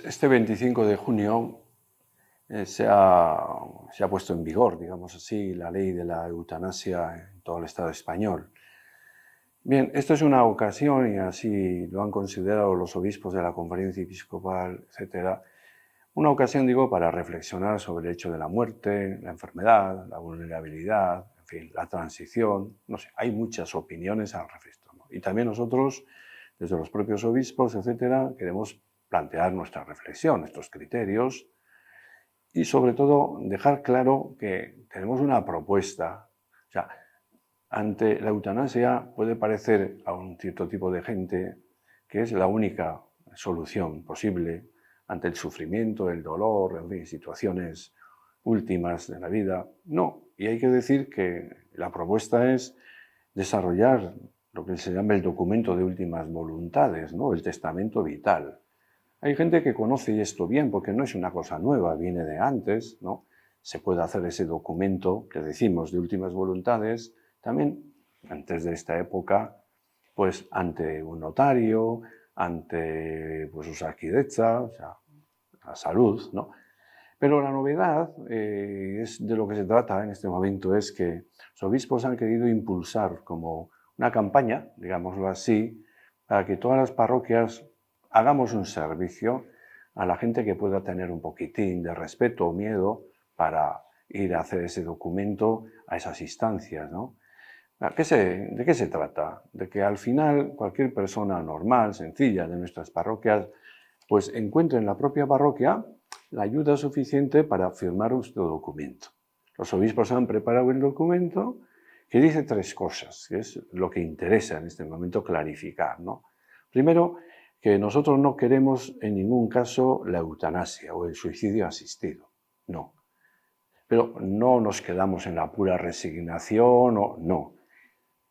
Este 25 de junio se ha puesto en vigor, digamos así, la ley de la eutanasia en todo el Estado español. Bien, esto es una ocasión, y así lo han considerado los obispos de la Conferencia Episcopal, etc., una ocasión, digo, para reflexionar sobre el hecho de la muerte, la enfermedad, la vulnerabilidad, en fin, la transición, no sé, hay muchas opiniones al respecto, ¿no? Y también nosotros, desde los propios obispos, etc., queremos plantear nuestra reflexión, nuestros criterios, y sobre todo dejar claro que tenemos una propuesta. O sea, ante la eutanasia puede parecer a un cierto tipo de gente que es la única solución posible ante el sufrimiento, el dolor, en fin, situaciones últimas de la vida. No, y hay que decir que la propuesta es desarrollar lo que se llama el documento de últimas voluntades, ¿no? El testamento vital. Hay gente que conoce esto bien porque no es una cosa nueva, viene de antes, ¿no? Se puede hacer ese documento que decimos de últimas voluntades también antes de esta época, pues ante un notario, ante pues Osakidetza, o sea, la salud, ¿no? Pero la novedad es de lo que se trata en este momento es que los obispos han querido impulsar como una campaña, digámoslo así, para que todas las parroquias hagamos un servicio a la gente que pueda tener un poquitín de respeto o miedo para ir a hacer ese documento a esas instancias, ¿no? ¿De qué se trata? De que al final cualquier persona normal, sencilla de nuestras parroquias, pues encuentre en la propia parroquia la ayuda suficiente para firmar nuestro documento. Los obispos han preparado el documento que dice tres cosas, que es lo que interesa en este momento clarificar, ¿no? Primero, que nosotros no queremos en ningún caso la eutanasia o el suicidio asistido, no. Pero no nos quedamos en la pura resignación, o no.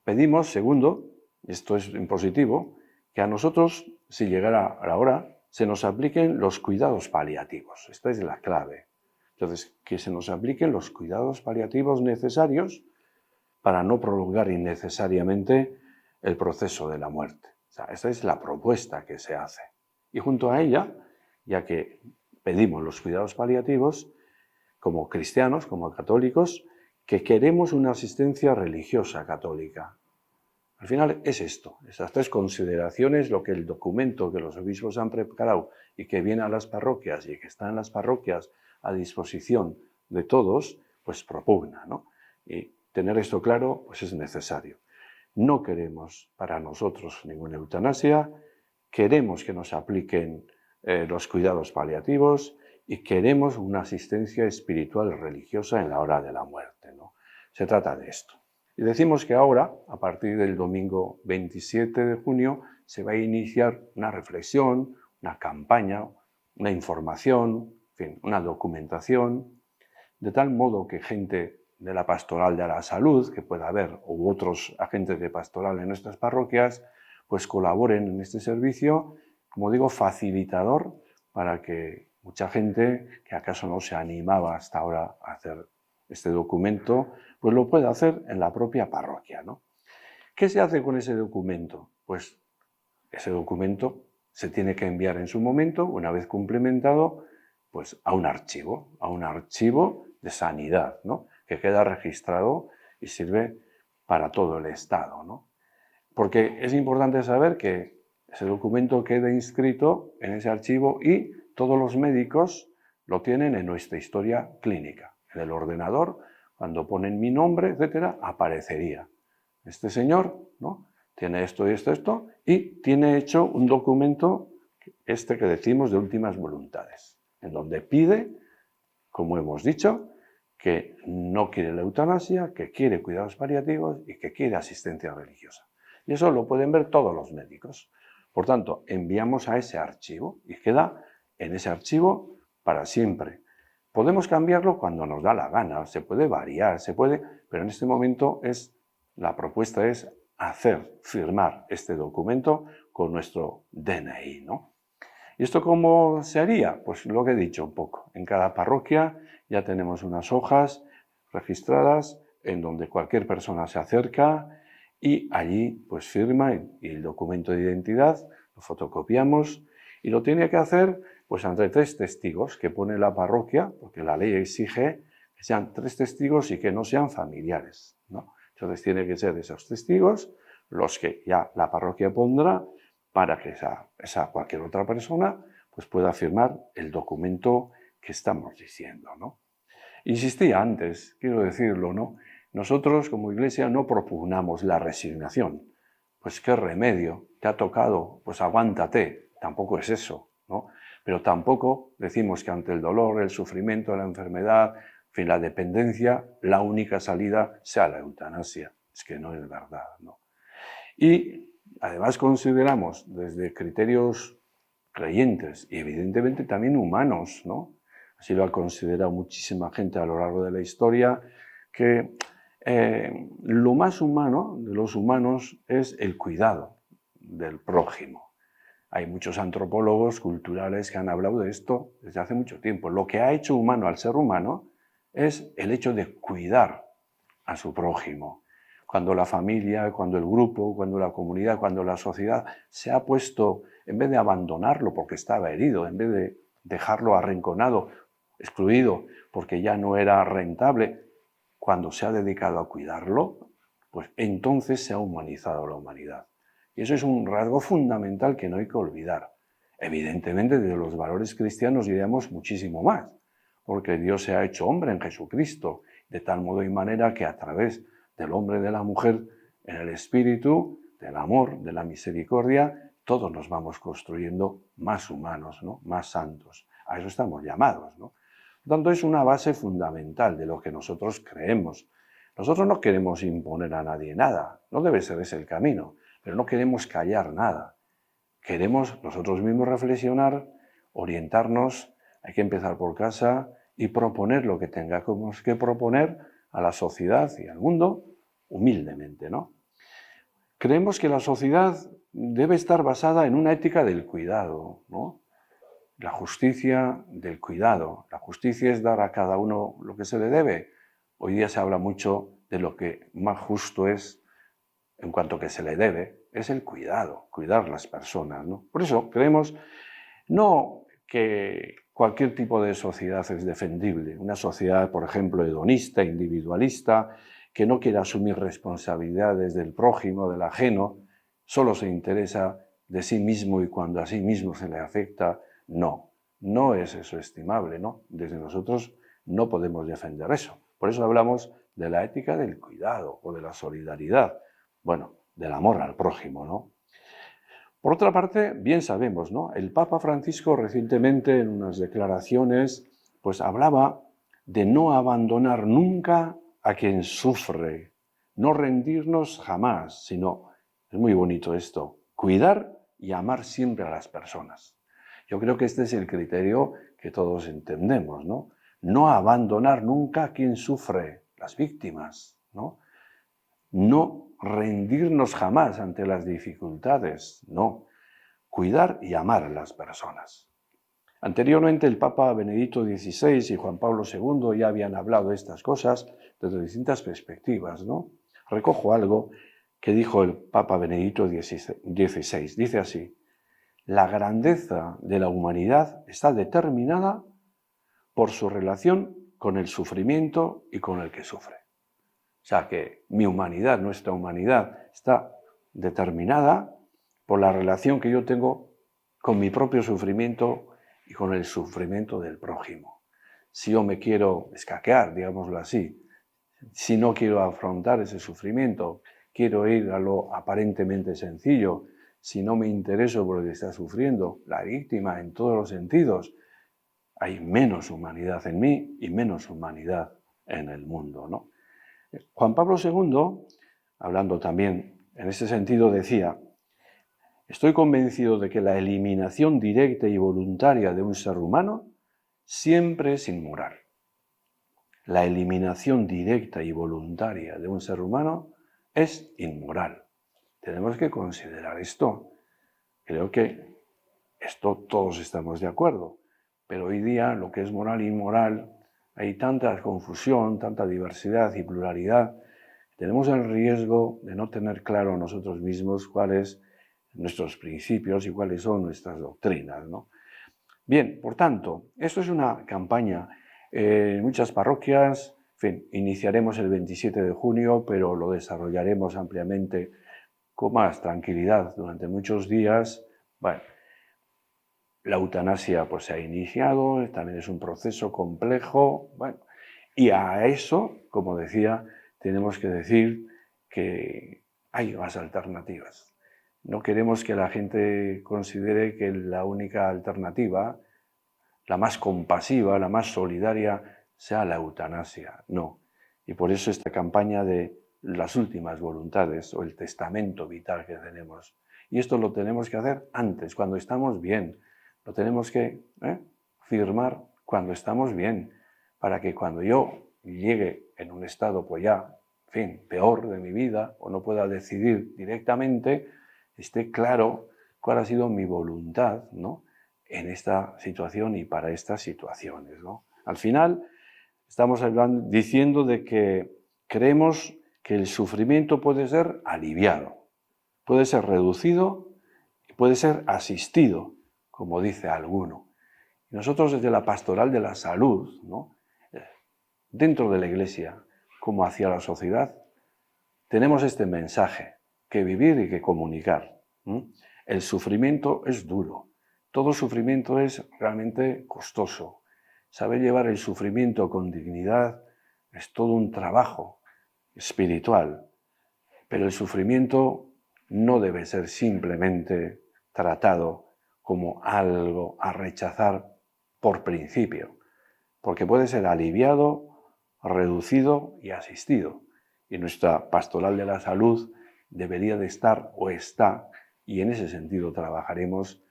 Pedimos, segundo, y esto es en positivo, que a nosotros, si llegara la hora, se nos apliquen los cuidados paliativos. Esta es la clave. Entonces, que se nos apliquen los cuidados paliativos necesarios para no prolongar innecesariamente el proceso de la muerte. O sea, esta es la propuesta que se hace. Y junto a ella, ya que pedimos los cuidados paliativos, como cristianos, como católicos, que queremos una asistencia religiosa católica. Al final es esto, esas tres consideraciones, lo que el documento que los obispos han preparado y que viene a las parroquias y que está en las parroquias a disposición de todos, pues propugna, ¿no? Y tener esto claro, pues es necesario. No queremos para nosotros ninguna eutanasia, queremos que nos apliquen los cuidados paliativos y queremos una asistencia espiritual religiosa en la hora de la muerte, ¿no? Se trata de esto. Y decimos que ahora, a partir del domingo 27 de junio, se va a iniciar una reflexión, una campaña, una información, en fin, una documentación, de tal modo que gente de la pastoral de la salud, que pueda haber, u otros agentes de pastoral en nuestras parroquias, pues colaboren en este servicio, como digo, facilitador para que mucha gente que acaso no se animaba hasta ahora a hacer este documento, pues lo puede hacer en la propia parroquia, ¿no? ¿Qué se hace con ese documento? Pues ese documento se tiene que enviar en su momento, una vez complementado, pues a un archivo de sanidad, ¿no? Que queda registrado y sirve para todo el Estado, ¿no? Porque es importante saber que ese documento queda inscrito en ese archivo y todos los médicos lo tienen en nuestra historia clínica. En el ordenador, cuando ponen mi nombre, etcétera, aparecería. Este señor, ¿no? Tiene esto y esto, y tiene hecho un documento, este que decimos de últimas voluntades, en donde pide, como hemos dicho, que no quiere la eutanasia, que quiere cuidados paliativos y que quiere asistencia religiosa. Y eso lo pueden ver todos los médicos. Por tanto, enviamos a ese archivo y queda en ese archivo para siempre. Podemos cambiarlo cuando nos da la gana, se puede variar, pero en este momento la propuesta es firmar este documento con nuestro DNI, ¿no? ¿Y esto cómo se haría? Pues lo que he dicho un poco. En cada parroquia ya tenemos unas hojas registradas en donde cualquier persona se acerca y allí firma y el documento de identidad lo fotocopiamos y lo tiene que hacer Pues entre 3 testigos que pone la parroquia, porque la ley exige que sean 3 testigos y que no sean familiares, ¿no? Entonces tiene que ser esos testigos los que ya la parroquia pondrá para que esa cualquier otra persona pues pueda firmar el documento que estamos diciendo, ¿no? Insistía antes, quiero decirlo, ¿no? Nosotros como Iglesia no propugnamos la resignación. Pues qué remedio, te ha tocado, pues aguántate, tampoco es eso, ¿no? Pero tampoco decimos que ante el dolor, el sufrimiento, la enfermedad, en fin, la dependencia, la única salida sea la eutanasia. Es que no es verdad, ¿no? Y además consideramos desde criterios creyentes y evidentemente también humanos, ¿no? Así lo ha considerado muchísima gente a lo largo de la historia, que lo más humano de los humanos es el cuidado del prójimo. Hay muchos antropólogos culturales que han hablado de esto desde hace mucho tiempo. Lo que ha hecho humano al ser humano es el hecho de cuidar a su prójimo. Cuando la familia, cuando el grupo, cuando la comunidad, cuando la sociedad se ha puesto, en vez de abandonarlo porque estaba herido, en vez de dejarlo arrinconado, excluido porque ya no era rentable, cuando se ha dedicado a cuidarlo, pues entonces se ha humanizado la humanidad. Y eso es un rasgo fundamental que no hay que olvidar. Evidentemente, de los valores cristianos diríamos muchísimo más, porque Dios se ha hecho hombre en Jesucristo, de tal modo y manera que a través del hombre y de la mujer, en el espíritu, del amor, de la misericordia, todos nos vamos construyendo más humanos, ¿no? Más santos. A eso estamos llamados, ¿no? Por tanto, es una base fundamental de lo que nosotros creemos. Nosotros no queremos imponer a nadie nada, no debe ser ese el camino, pero no queremos callar nada. Queremos nosotros mismos reflexionar, orientarnos, hay que empezar por casa y proponer lo que tengamos que proponer a la sociedad y al mundo humildemente, ¿no? Creemos que la sociedad debe estar basada en una ética del cuidado, ¿no? La justicia del cuidado. La justicia es dar a cada uno lo que se le debe. Hoy día se habla mucho de lo que más justo es en cuanto que se le debe, es el cuidado, cuidar las personas, ¿no? Por eso creemos no que cualquier tipo de sociedad es defendible. Una sociedad, por ejemplo, hedonista, individualista, que no quiere asumir responsabilidades del prójimo, del ajeno, solo se interesa de sí mismo y cuando a sí mismo se le afecta, no es eso estimable, ¿no? Desde nosotros no podemos defender eso. Por eso hablamos de la ética del cuidado o de la solidaridad, bueno, del amor al prójimo, ¿no? Por otra parte, bien sabemos, ¿no? El Papa Francisco recientemente en unas declaraciones pues hablaba de no abandonar nunca a quien sufre, no rendirnos jamás, sino, es muy bonito esto, cuidar y amar siempre a las personas. Yo creo que este es el criterio que todos entendemos, ¿no? No abandonar nunca a quien sufre, las víctimas, ¿no? No rendirnos jamás ante las dificultades, no. Cuidar y amar a las personas. Anteriormente el Papa Benedicto XVI y Juan Pablo II ya habían hablado de estas cosas desde distintas perspectivas, ¿no? Recojo algo que dijo el Papa Benedicto XVI. Dice así: la grandeza de la humanidad está determinada por su relación con el sufrimiento y con el que sufre. O sea que mi humanidad, nuestra humanidad, está determinada por la relación que yo tengo con mi propio sufrimiento y con el sufrimiento del prójimo. Si yo me quiero escaquear, digámoslo así, si no quiero afrontar ese sufrimiento, quiero ir a lo aparentemente sencillo, si no me intereso por lo que está sufriendo la víctima en todos los sentidos, hay menos humanidad en mí y menos humanidad en el mundo, ¿no? Juan Pablo II, hablando también en ese sentido, decía: estoy convencido de que la eliminación directa y voluntaria de un ser humano siempre es inmoral. La eliminación directa y voluntaria de un ser humano es inmoral. Tenemos que considerar esto. Creo que esto todos estamos de acuerdo, pero hoy día lo que es moral e inmoral, hay tanta confusión, tanta diversidad y pluralidad. Tenemos el riesgo de no tener claro nosotros mismos cuáles nuestros principios y cuáles son nuestras doctrinas, ¿no? Bien, por tanto, esto es una campaña en muchas parroquias. En fin, iniciaremos el 27 de junio, pero lo desarrollaremos ampliamente con más tranquilidad durante muchos días. Bueno, la eutanasia pues, se ha iniciado, también es un proceso complejo. Bueno, y a eso, como decía, tenemos que decir que hay más alternativas. No queremos que la gente considere que la única alternativa, la más compasiva, la más solidaria, sea la eutanasia. No. Y por eso esta campaña de las últimas voluntades o el testamento vital que tenemos. Y esto lo tenemos que hacer antes, cuando estamos bien. Lo tenemos que firmar cuando estamos bien, para que cuando yo llegue en un estado pues ya, en fin, peor de mi vida, o no pueda decidir directamente, esté claro cuál ha sido mi voluntad, ¿no?, en esta situación y para estas situaciones, ¿no? Al final, estamos diciendo de que creemos que el sufrimiento puede ser aliviado, puede ser reducido y puede ser asistido, como dice alguno. Nosotros desde la pastoral de la salud, ¿no?, dentro de la Iglesia como hacia la sociedad, tenemos este mensaje que vivir y que comunicar. El sufrimiento es duro. Todo sufrimiento es realmente costoso. Saber llevar el sufrimiento con dignidad es todo un trabajo espiritual. Pero el sufrimiento no debe ser simplemente tratado como algo a rechazar por principio, porque puede ser aliviado, reducido y asistido. Y nuestra pastoral de la salud debería de estar o está, y en ese sentido trabajaremos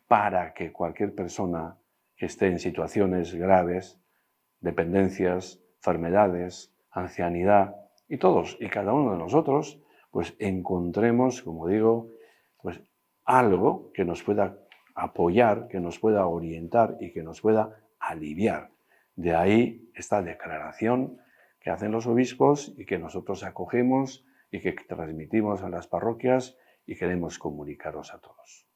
para que cualquier persona que esté en situaciones graves, dependencias, enfermedades, ancianidad, y todos y cada uno de nosotros, pues encontremos, como digo, pues algo que nos pueda apoyar, que nos pueda orientar y que nos pueda aliviar. De ahí esta declaración que hacen los obispos y que nosotros acogemos y que transmitimos a las parroquias y queremos comunicaros a todos.